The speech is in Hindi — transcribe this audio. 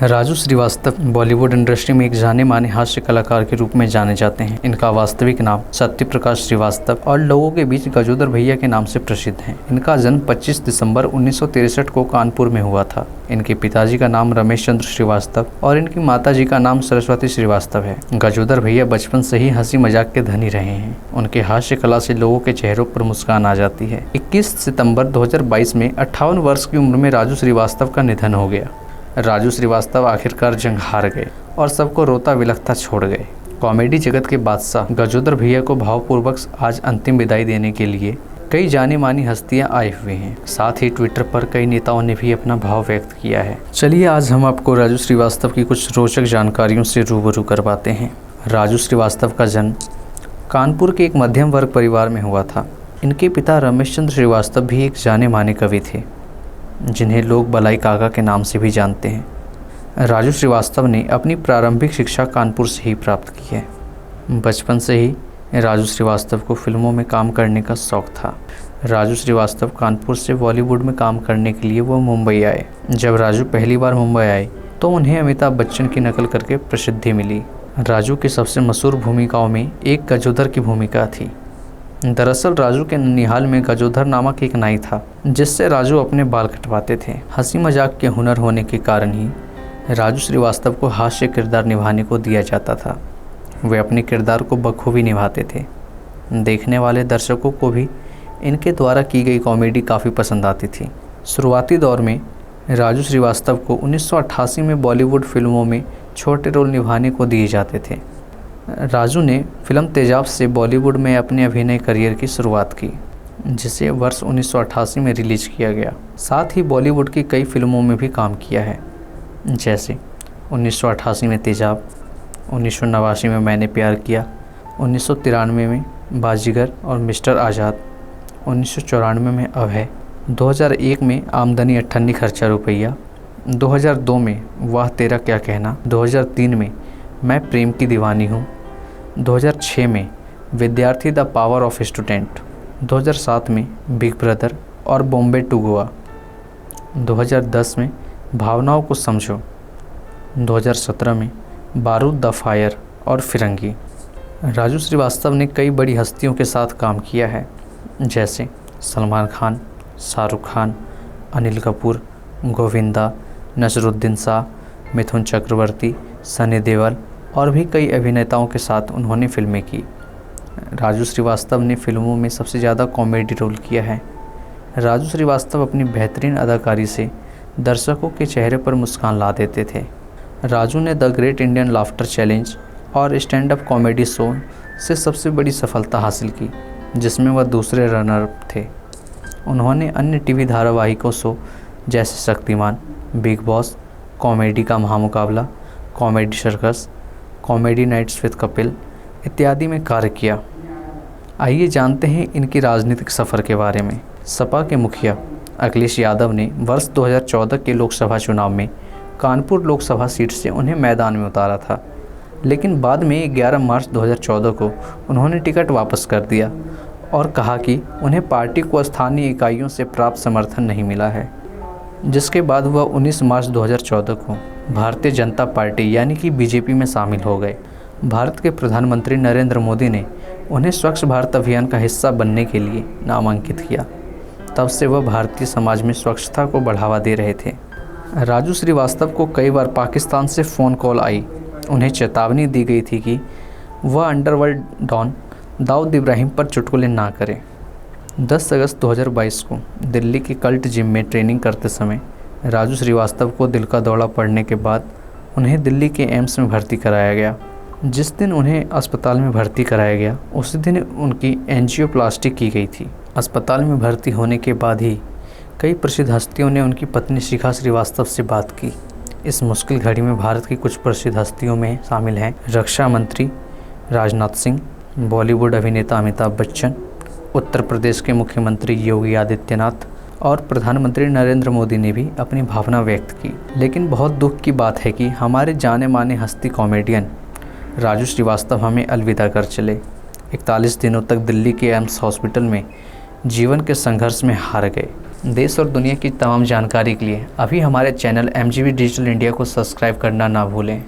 राजू श्रीवास्तव बॉलीवुड इंडस्ट्री में एक जाने माने हास्य कलाकार के रूप में जाने जाते हैं। इनका वास्तविक नाम सत्य प्रकाश श्रीवास्तव और लोगों के बीच गजोदर भैया के नाम से प्रसिद्ध है। इनका जन्म 25 दिसंबर 1963 को कानपुर में हुआ था। इनके पिताजी का नाम रमेश चंद्र श्रीवास्तव और इनकी माताजी का नाम सरस्वती श्रीवास्तव है। गजोदर भैया बचपन से ही हंसी मजाक के धनी रहे हैं। उनके हास्य कला से लोगों के चेहरों पर मुस्कान आ जाती है। 21 सितंबर 2022 में 58 वर्ष की उम्र में राजू श्रीवास्तव का निधन हो गया। राजू श्रीवास्तव आखिरकार जंग हार गए और सबको रोता बिलखता छोड़ गए। कॉमेडी जगत के बादशाह गजोदर भैया को भावपूर्वक आज अंतिम विदाई देने के लिए कई जानी मानी हस्तियां आए हुए हैं। साथ ही ट्विटर पर कई नेताओं ने भी अपना भाव व्यक्त किया है। चलिए आज हम आपको राजू श्रीवास्तव की कुछ रोचक जानकारियों से रूबरू करवाते हैं। राजू श्रीवास्तव का जन्म कानपुर के एक मध्यम वर्ग परिवार में हुआ था। इनके पिता रमेश चंद्र श्रीवास्तव भी एक जाने माने कवि थे, जिन्हें लोग बलाई काका के नाम से भी जानते हैं। राजू श्रीवास्तव ने अपनी प्रारंभिक शिक्षा कानपुर से ही प्राप्त की है। बचपन से ही राजू श्रीवास्तव को फिल्मों में काम करने का शौक था। राजू श्रीवास्तव कानपुर से बॉलीवुड में काम करने के लिए वो मुंबई आए। जब राजू पहली बार मुंबई आए तो उन्हें अमिताभ बच्चन की नकल करके प्रसिद्धि मिली। राजू की सबसे मशहूर भूमिकाओं में एक गजोदर की भूमिका थी। दरअसल राजू के ननिहाल में गजोदर नामक एक नाई था, जिससे राजू अपने बाल कटवाते थे। हंसी मजाक के हुनर होने के कारण ही राजू श्रीवास्तव को हास्य किरदार निभाने को दिया जाता था। वे अपने किरदार को बखूबी निभाते थे। देखने वाले दर्शकों को भी इनके द्वारा की गई कॉमेडी काफ़ी पसंद आती थी। शुरुआती दौर में राजू श्रीवास्तव को 1988 में बॉलीवुड फिल्मों में छोटे रोल निभाने को दिए जाते थे। राजू ने फिल्म तेजाब से बॉलीवुड में अपने अभिनय करियर की शुरुआत की, जिसे वर्ष 1988 में रिलीज किया गया। साथ ही बॉलीवुड की कई फिल्मों में भी काम किया है, जैसे 1988 में तेजाब, 1989 में मैंने प्यार किया, 1993 में बाजीगर और मिस्टर आज़ाद, 1994 में अभय, 2001 में आमदनी अट्ठन्नी खर्चा रुपया, 2002 में वाह तेरा क्या कहना, 2003 में मैं प्रेम की दीवानी हूँ, 2006 में विद्यार्थी द पावर ऑफ स्टूडेंट, 2007 में बिग ब्रदर और बॉम्बे टू गोवा, 2010 में भावनाओं को समझो, 2017 में बारूद द फायर और फिरंगी। राजू श्रीवास्तव ने कई बड़ी हस्तियों के साथ काम किया है, जैसे सलमान खान, शाहरुख खान, अनिल कपूर, गोविंदा, नसरुद्दीन शाह, मिथुन चक्रवर्ती, सनी देओल और भी कई अभिनेताओं के साथ उन्होंने फिल्में की। राजू श्रीवास्तव ने फिल्मों में सबसे ज़्यादा कॉमेडी रोल किया है। राजू श्रीवास्तव अपनी बेहतरीन अदाकारी से दर्शकों के चेहरे पर मुस्कान ला देते थे। राजू ने the great Indian laughter challenge और स्टैंड अप कॉमेडी शो से सबसे बड़ी सफलता हासिल की, जिसमें वह दूसरे रनर अप थे। उन्होंने अन्य टीवी धारावाहिकों शो जैसे शक्तिमान, बिग बॉस, कॉमेडी का महामुकाबला, comedy circus, comedy nights with Kapil इत्यादि में कार्य किया। आइए जानते हैं इनकी राजनीतिक सफ़र के बारे में। सपा के मुखिया अखिलेश यादव ने वर्ष 2014 के लोकसभा चुनाव में कानपुर लोकसभा सीट से उन्हें मैदान में उतारा था, लेकिन बाद में 11 मार्च 2014 को उन्होंने टिकट वापस कर दिया और कहा कि उन्हें पार्टी को स्थानीय इकाइयों से प्राप्त समर्थन नहीं मिला है, जिसके बाद वह 19 मार्च 2014 को भारतीय जनता पार्टी यानी कि बीजेपी में शामिल हो गए। भारत के प्रधानमंत्री नरेंद्र मोदी ने उन्हें स्वच्छ भारत अभियान का हिस्सा बनने के लिए नामांकित किया। तब से वह भारतीय समाज में स्वच्छता को बढ़ावा दे रहे थे। राजू श्रीवास्तव को कई बार पाकिस्तान से फ़ोन कॉल आई। उन्हें चेतावनी दी गई थी कि वह अंडरवर्ल्ड डॉन दाऊद इब्राहिम पर चुटकुले ना करें। 10 अगस्त 2022 को दिल्ली के कल्ट जिम में ट्रेनिंग करते समय राजू श्रीवास्तव को दिल का दौरा पड़ने के बाद उन्हें दिल्ली के एम्स में भर्ती कराया गया। जिस दिन उन्हें अस्पताल में भर्ती कराया गया उसी दिन उनकी एंजियोप्लास्टी की गई थी। अस्पताल में भर्ती होने के बाद ही कई प्रसिद्ध हस्तियों ने उनकी पत्नी शिखा श्रीवास्तव से बात की। इस मुश्किल घड़ी में भारत की कुछ प्रसिद्ध हस्तियों में शामिल हैं रक्षा मंत्री राजनाथ सिंह, बॉलीवुड अभिनेता अमिताभ बच्चन, उत्तर प्रदेश के मुख्यमंत्री योगी आदित्यनाथ और प्रधानमंत्री नरेंद्र मोदी ने भी अपनी भावना व्यक्त की। लेकिन बहुत दुख की बात है कि हमारे जाने माने हस्ती कॉमेडियन राजू श्रीवास्तव हमें अलविदा कर चले। 41 दिनों तक दिल्ली के एम्स हॉस्पिटल में जीवन के संघर्ष में हार गए। देश और दुनिया की तमाम जानकारी के लिए अभी हमारे चैनल MGV डिजिटल इंडिया को सब्सक्राइब करना ना भूलें।